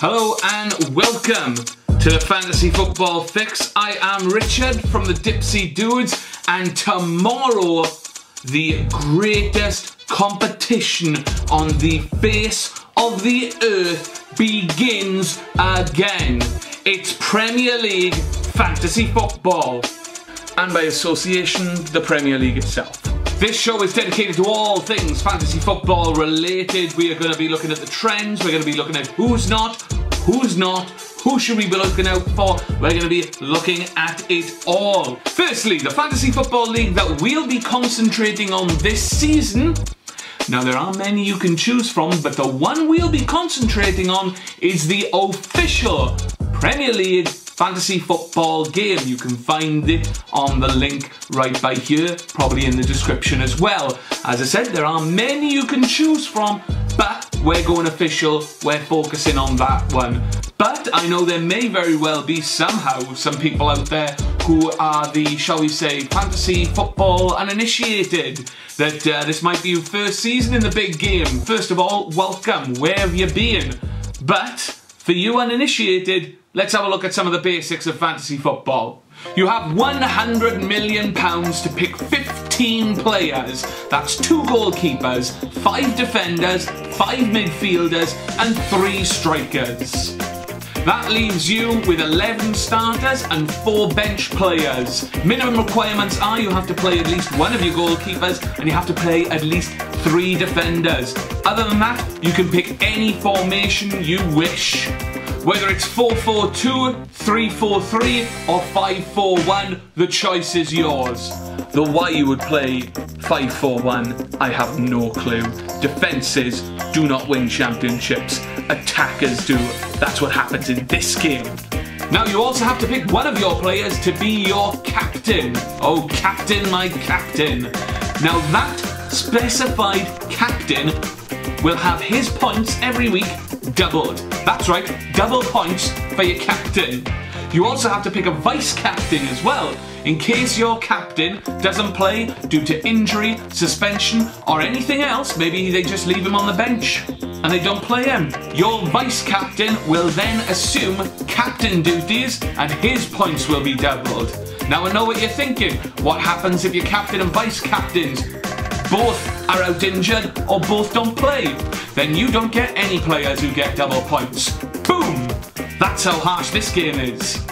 Hello and welcome to the Fantasy Football Fix. I am Richard from the Dipsy Dudes, and tomorrow the greatest competition on the face of the earth begins again. It's Premier League Fantasy Football, and by association, the Premier League itself. This show is dedicated to all things fantasy football related. We are going to be looking at the trends, we're going to be looking at who's not, who should we be looking out for. We're going to be looking at it all. Firstly, the Fantasy Football League that we'll be concentrating on this season. Now, there are many you can choose from, but the one we'll be concentrating on is the official Premier League Fantasy Football game. You can find it on the link right by here, probably in the description as well. As I said, there are many you can choose from, but we're going official, we're focusing on that one. But I know there may very well be somehow some people out there who are the, shall we say, fantasy football uninitiated, that this might be your first season in the big game. First of all, welcome, where have you been? But for you uninitiated, let's have a look at some of the basics of fantasy football. You have £100 million to pick 15 players. That's 2 goalkeepers, 5 defenders, 5 midfielders and 3 strikers. That leaves you with 11 starters and 4 bench players. Minimum requirements are you have to play at least 1 of your goalkeepers and you have to play at least 3 defenders. Other than that, you can pick any formation you wish. Whether it's 4-4-2, 3-4-3 or 5-4-1, the choice is yours. Though why you would play 5-4-1, I have no clue. Defences do not win championships, attackers do. That's what happens in this game. Now you also have to pick one of your players to be your captain. Oh, captain, my captain. Now that specified captain will have his points every week doubled. That's right, double points for your captain. You also have to pick a vice-captain as well, in case your captain doesn't play due to injury, suspension, or anything else. Maybe they just leave him on the bench and they don't play him. Your vice-captain will then assume captain duties and his points will be doubled. Now I know what you're thinking. What happens if your captain and vice-captains both are out injured or both don't play? Then you don't get any players who get double points. Boom! That's how harsh this game is.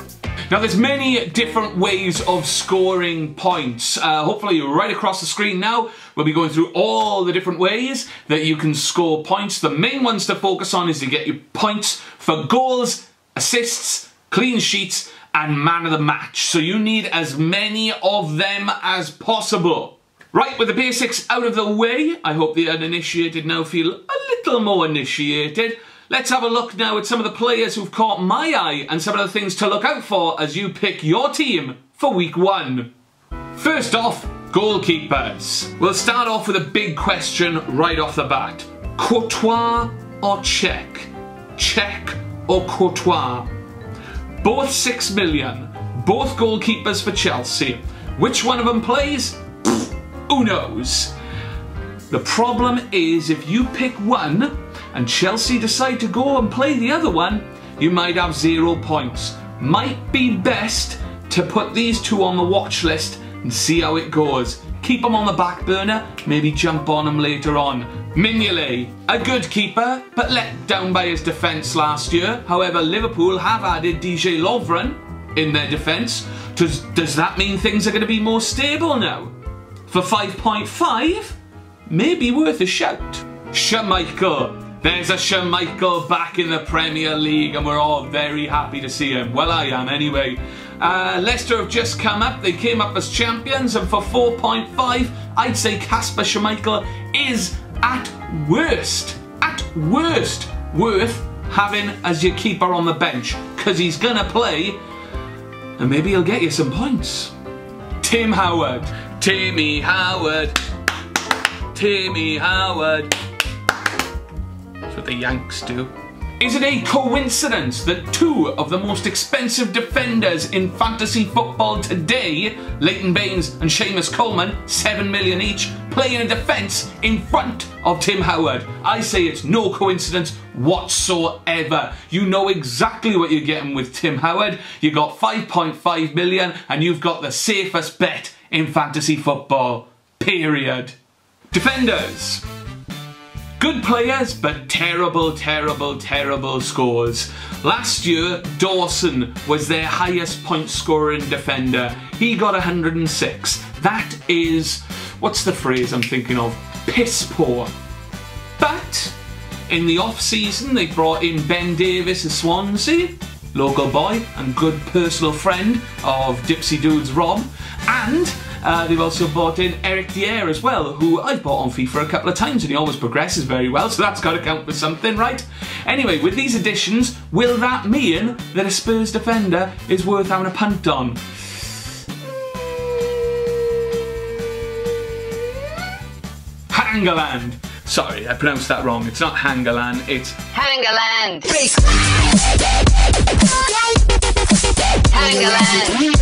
Now there's many different ways of scoring points. Hopefully you're right across the screen now. We'll be going through all the different ways that you can score points. The main ones to focus on is to get your points for goals, assists, clean sheets and man of the match. So you need as many of them as possible. Right, with the basics out of the way, I hope the uninitiated now feel a little more initiated. Let's have a look now at some of the players who've caught my eye and some of the things to look out for as you pick your team for week 1. First off, goalkeepers. We'll start off with a big question right off the bat. Courtois or Cech? Cech or Courtois? Both 6 million, both goalkeepers for Chelsea. Which one of them plays? Who knows? The problem is if you pick one and Chelsea decide to go and play the other one, you might have 0 points. Might be best to put these 2 on the watch list and see how it goes. Keep them on the back burner, maybe jump on them later on. Mignolet, a good keeper, but let down by his defence last year. However, Liverpool have added DJ Lovren in their defence. Does that mean things are going to be more stable now? For 5.5, maybe worth a shout. Schmeichel. There's a Schmeichel back in the Premier League and we're all very happy to see him. Well, I am anyway. Leicester have just come up. They came up as champions and for 4.5, I'd say Kasper Schmeichel is at worst worth having as your keeper on the bench, because he's gonna play and maybe he'll get you some points. Tim Howard. Timmy Howard. Timmy Howard. That's what the Yanks do. Is it a coincidence that two of the most expensive defenders in fantasy football today, Leighton Baines and Seamus Coleman, 7 million each, play in a defence in front of Tim Howard? I say it's no coincidence whatsoever. You know exactly what you're getting with Tim Howard. You got 5.5 million and you've got the safest bet in fantasy football. Period. Defenders. Good players, but terrible, terrible, terrible scores. Last year, Dawson was their highest point scoring defender. He got 106. That is, what's the phrase I'm thinking of? Piss poor. But in the off-season, they brought in Ben Davis of Swansea, local boy and good personal friend of Dipsy Dude's Rob, and they've also brought in Eric Dier as well, who I've bought on FIFA a couple of times and he always progresses very well, so that's got to count for something, right? Anyway, with these additions, will that mean that a Spurs defender is worth having a punt on? Hangeland. Sorry, I pronounced that wrong. It's not Hangeland, it's Hangeland. Hangeland.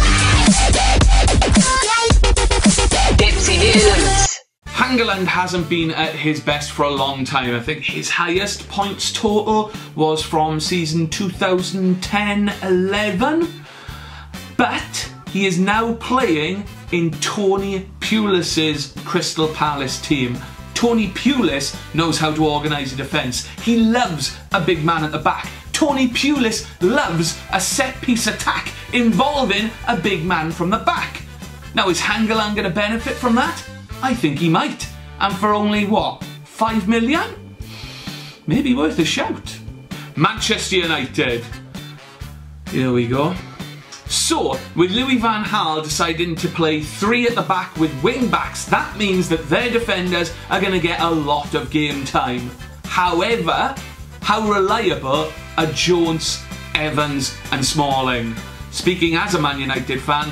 Dipsy Dudes. Hangeland hasn't been at his best for a long time. I think his highest points total was from season 2010-11. But he is now playing in Tony Pulis's Crystal Palace team. Tony Pulis knows how to organise a defence. He loves a big man at the back. Tony Pulis loves a set-piece attack involving a big man from the back. Now, is Hangeland going to benefit from that? I think he might. And for only, what, 5 million? Maybe worth a shout. Manchester United. Here we go. So, with Louis van Gaal deciding to play 3 at the back with wing backs, that means that their defenders are going to get a lot of game time. However, how reliable are Jones, Evans and Smalling? Speaking as a Man United fan,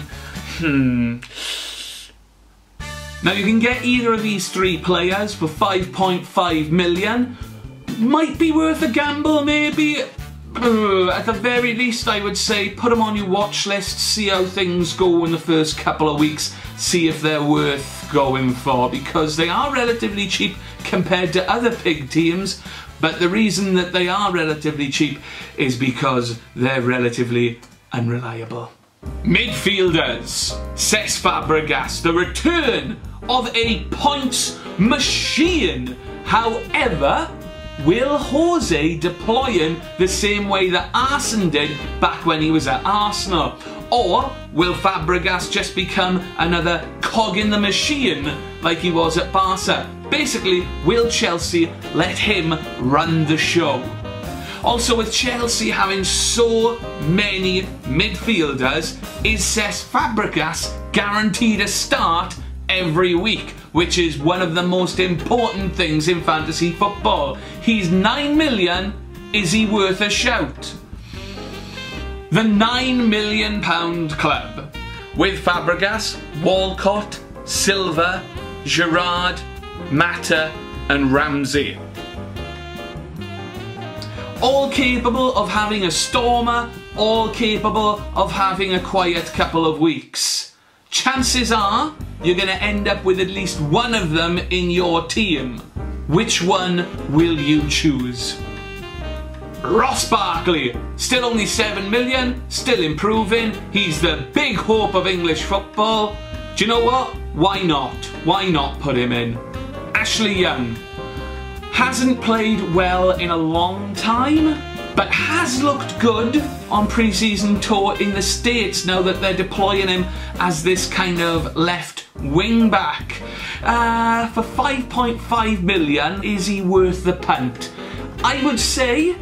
Now you can get either of these 3 players for 5.5 million. Might be worth a gamble, maybe. At the very least, I would say put them on your watch list, see how things go in the first couple of weeks, see if they're worth going for, because they are relatively cheap compared to other big teams, but the reason that they are relatively cheap is because they're relatively unreliable. Midfielders. Cesc Fabregas, the return of a points machine. However, will Jose deploy him the same way that Arsene did back when he was at Arsenal? Or will Fabregas just become another cog in the machine like he was at Barca? Basically, will Chelsea let him run the show? Also, with Chelsea having so many midfielders, is Cesc Fabregas guaranteed a start every week, which is one of the most important things in fantasy football. He's 9 million, is he worth a shout? The £9 million club, with Fabregas, Walcott, Silva, Gerrard, Mata and Ramsey. All capable of having a stormer, all capable of having a quiet couple of weeks. Chances are you're going to end up with at least one of them in your team. Which one will you choose? Ross Barkley, still only 7 million, still improving. He's the big hope of English football. Do you know what? Why not? Why not put him in? Ashley Young. Hasn't played well in a long time, but has looked good on pre-season tour in the States now that they're deploying him as this kind of left wing back. For 5.5 million, is he worth the punt? I would say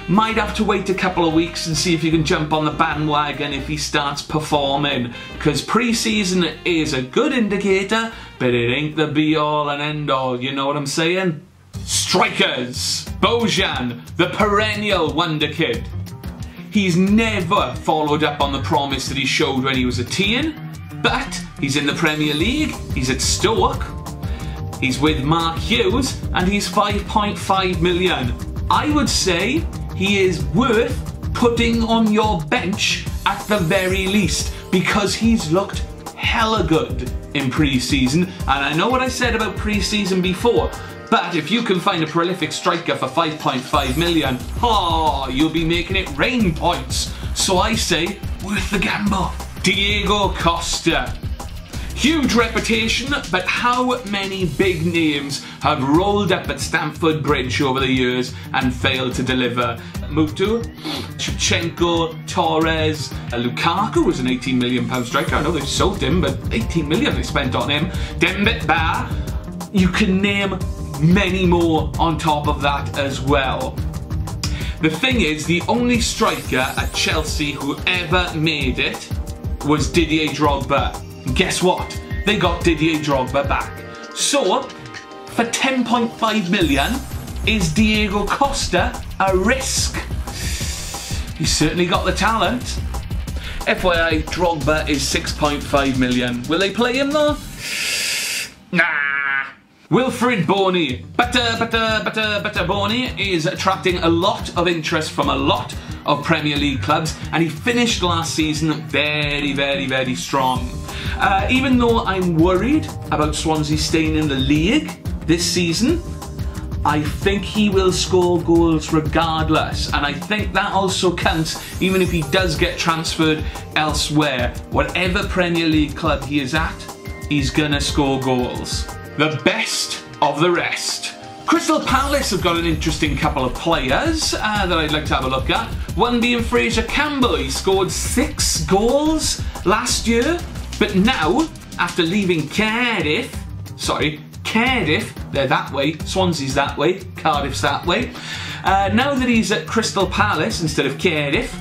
might have to wait a couple of weeks and see if you can jump on the bandwagon if he starts performing, because pre-season is a good indicator, but it ain't the be-all and end-all, you know what I'm saying? Strikers. Bojan, the perennial wonder kid. He's never followed up on the promise that he showed when he was a teen, but he's in the Premier League, he's at Stoke, he's with Mark Hughes, and he's 5.5 million. I would say he is worth putting on your bench at the very least, because he's looked hella good in pre-season. And I know what I said about pre-season before, but if you can find a prolific striker for 5.5 million, oh, you'll be making it rain points. So I say, worth the gamble. Diego Costa. Huge reputation, but how many big names have rolled up at Stamford Bridge over the years and failed to deliver? Mutu, Shevchenko, Torres, Lukaku was an £18 million striker. I know they've sold him, but 18 million they spent on him. Dembele, you can name many more on top of that as well. The thing is, the only striker at Chelsea who ever made it was Didier Drogba. And guess what? They got Didier Drogba back. So, for 10.5 million, is Diego Costa a risk? He's certainly got the talent. FYI, Drogba is 6.5 million. Will they play him though? Nah. Wilfried Bony. But Bony is attracting a lot of interest from a lot of Premier League clubs, and he finished last season very, very, very strong. Even though I'm worried about Swansea staying in the league this season, I think he will score goals regardless, and I think that also counts even if he does get transferred elsewhere. Whatever Premier League club he is at, he's gonna score goals. The best of the rest. Crystal Palace have got an interesting couple of players that I'd like to have a look at. One being Fraser Campbell. He scored 6 goals last year, but now, after leaving Cardiff, they're that way, Swansea's that way, Cardiff's that way. Now that he's at Crystal Palace instead of Cardiff,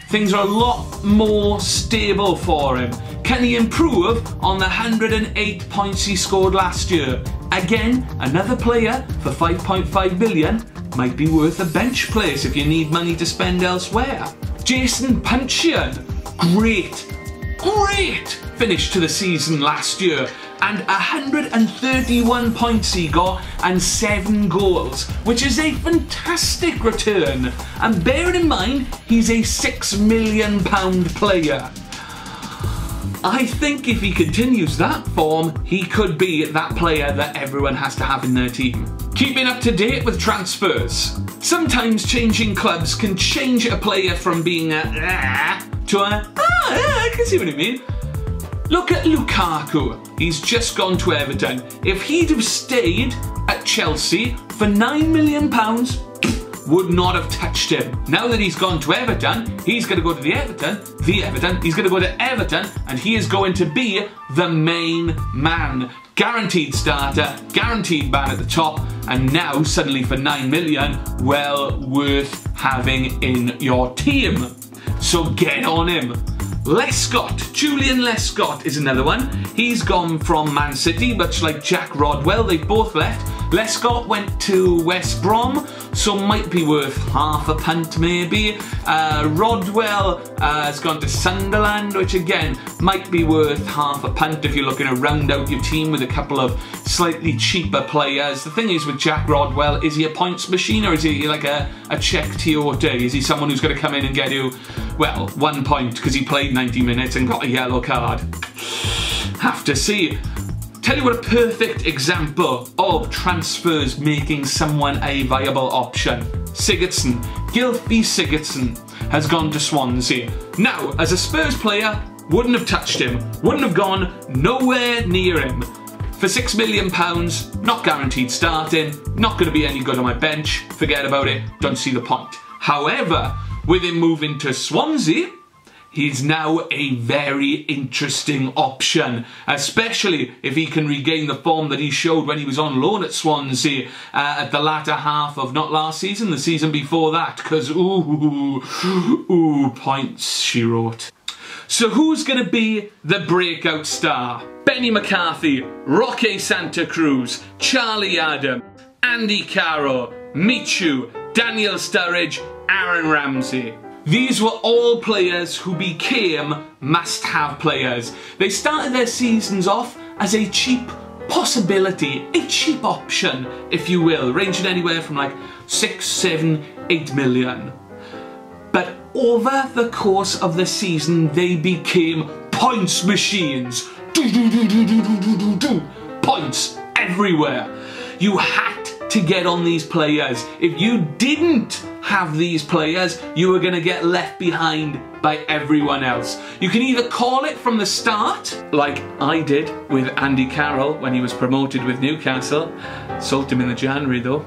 things are a lot more stable for him. Can he improve on the 108 points he scored last year? Again, another player for 5.5 million might be worth a bench place if you need money to spend elsewhere. Jason Puncheon, great finish to the season last year, and 131 points he got and 7 goals, which is a fantastic return. And bearing in mind, he's a £6 million player. I think if he continues that form, he could be that player that everyone has to have in their team. Keeping up to date with transfers. Sometimes changing clubs can change a player from being a to a I can see what you mean. Look at Lukaku. He's just gone to Everton. If he'd have stayed at Chelsea for £9 million, would not have touched him. Now that he's gone to Everton, he's going to go to he's going to go to Everton, and he is going to be the main man. Guaranteed starter, guaranteed man at the top, and now suddenly for 9 million, well worth having in your team. So get on him. Julian Lescott is another one. He's gone from Man City, much like Jack Rodwell, they both left. Lescott went to West Brom, so might be worth half a punt maybe. Rodwell has gone to Sunderland, which again might be worth half a punt if you're looking to round out your team with a couple of slightly cheaper players. The thing is with Jack Rodwell, is he a points machine or is he like a Czech Tiote? Is he someone who's going to come in and get you, well, 1 point because he played 90 minutes and got a yellow card? Have to see. Tell you what a perfect example of transfers making someone a viable option. Sigurdsson, Gylfi Sigurdsson has gone to Swansea. Now, as a Spurs player, wouldn't have touched him, wouldn't have gone nowhere near him. For £6 million, not guaranteed starting, not going to be any good on my bench, forget about it, don't see the point. However, with him moving to Swansea, he's now a very interesting option, especially if he can regain the form that he showed when he was on loan at Swansea at the latter half of not last season, the season before that, because ooh, points, she wrote. So who's going to be the breakout star? Benny McCarthy, Roque Santa Cruz, Charlie Adam, Andy Carroll, Michu, Daniel Sturridge, Aaron Ramsey. These were all players who became must-have players. They started their seasons off as a cheap possibility, a cheap option, if you will, ranging anywhere from like 6, 7, 8 million. over the course of the season, they became points machines. Points everywhere. You had to get on these players. If you didn't have these players, you were going to get left behind by everyone else. You can either call it from the start, like I did with Andy Carroll when he was promoted with Newcastle. Sold him in the January though.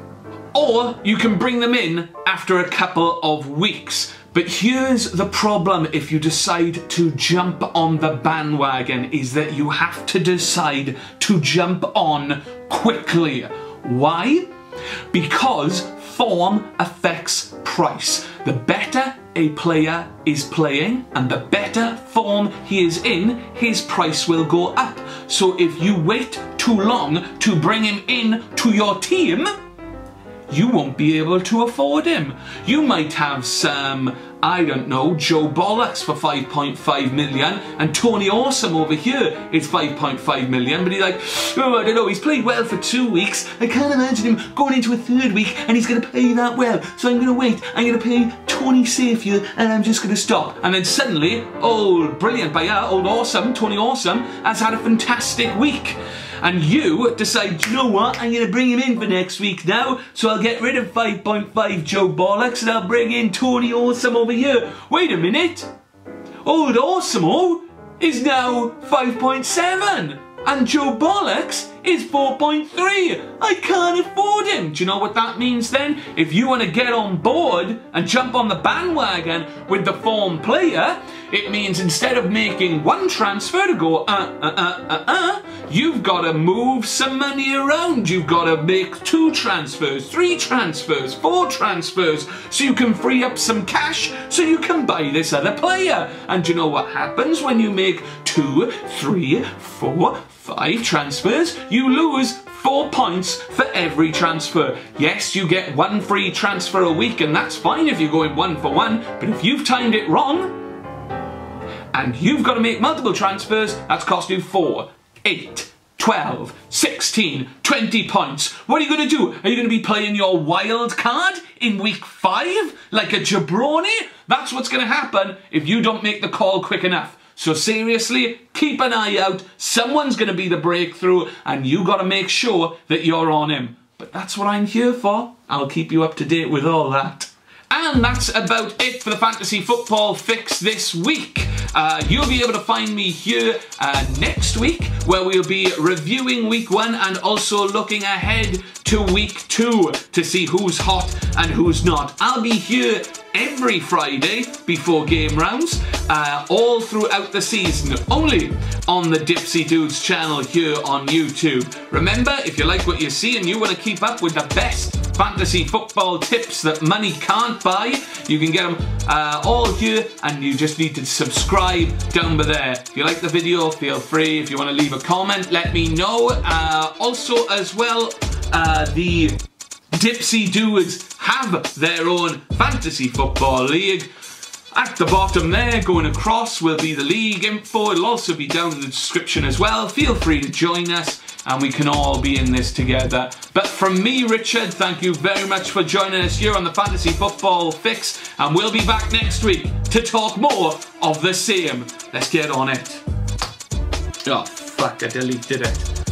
Or you can bring them in after a couple of weeks. But here's the problem if you decide to jump on the bandwagon, is that you have to decide to jump on quickly. Why? Because form affects price. The better a player is playing and the better form he is in, his price will go up. So if you wait too long to bring him in to your team, you won't be able to afford him. You might have some, I don't know, Joe Bollocks for 5.5 million and Tony Awesome over here is 5.5 million, but he's like, oh, I don't know, he's played well for 2 weeks. I can't imagine him going into a third week and he's going to play that well. So I'm going to wait. I'm going to pay Tony Safefield and I'm just going to stop. And then suddenly, old brilliant player, old Awesome, Tony Awesome, has had a fantastic week. And you decide, you know what, I'm going to bring him in for next week now, so I'll get rid of 5.5 Joe Bollocks and I'll bring in Tony Awesome over here. Wait a minute, old Awesome is now 5.7 and Joe Bollocks is 4.3. I can't afford him. Do you know what that means then? If you want to get on board and jump on the bandwagon with the form player, it means instead of making one transfer to go you've got to move some money around. You've got to make 2 transfers, 3 transfers, 4 transfers, so you can free up some cash so you can buy this other player. And do you know what happens when you make 2, 3, 4, 5 transfers? You lose 4 points for every transfer. Yes, you get 1 free transfer a week, and that's fine if you're going 1 for 1, but if you've timed it wrong, and you've got to make multiple transfers, that's cost you 4, 8, 12, 16, 20 points. What are you going to do? Are you going to be playing your wild card in week 5 like a jabroni? That's what's going to happen if you don't make the call quick enough. So seriously, keep an eye out. Someone's going to be the breakthrough and you got to make sure that you're on him. But that's what I'm here for. I'll keep you up to date with all that. And that's about it for the Fantasy Football Fix this week. You'll be able to find me here next week, where we'll be reviewing week 1 and also looking ahead to week 2 to see who's hot and who's not. I'll be here every Friday before game rounds, all throughout the season, only on the Dipsy Dudes channel here on YouTube. Remember, if you like what you see and you want to keep up with the best fantasy football tips that money can't buy, you can get them all here, and you just need to subscribe down there. If you like the video, feel free. If you want to leave a comment, let me know. Also as well, the Dipsy Dudes have their own fantasy football league. At the bottom there, going across, will be the league info. It'll also be down in the description as well. Feel free to join us and we can all be in this together. But from me, Richard, thank you very much for joining us here on the Fantasy Football Fix, and we'll be back next week to talk more of the same. Let's get on it. Oh, fuck, I deleted it.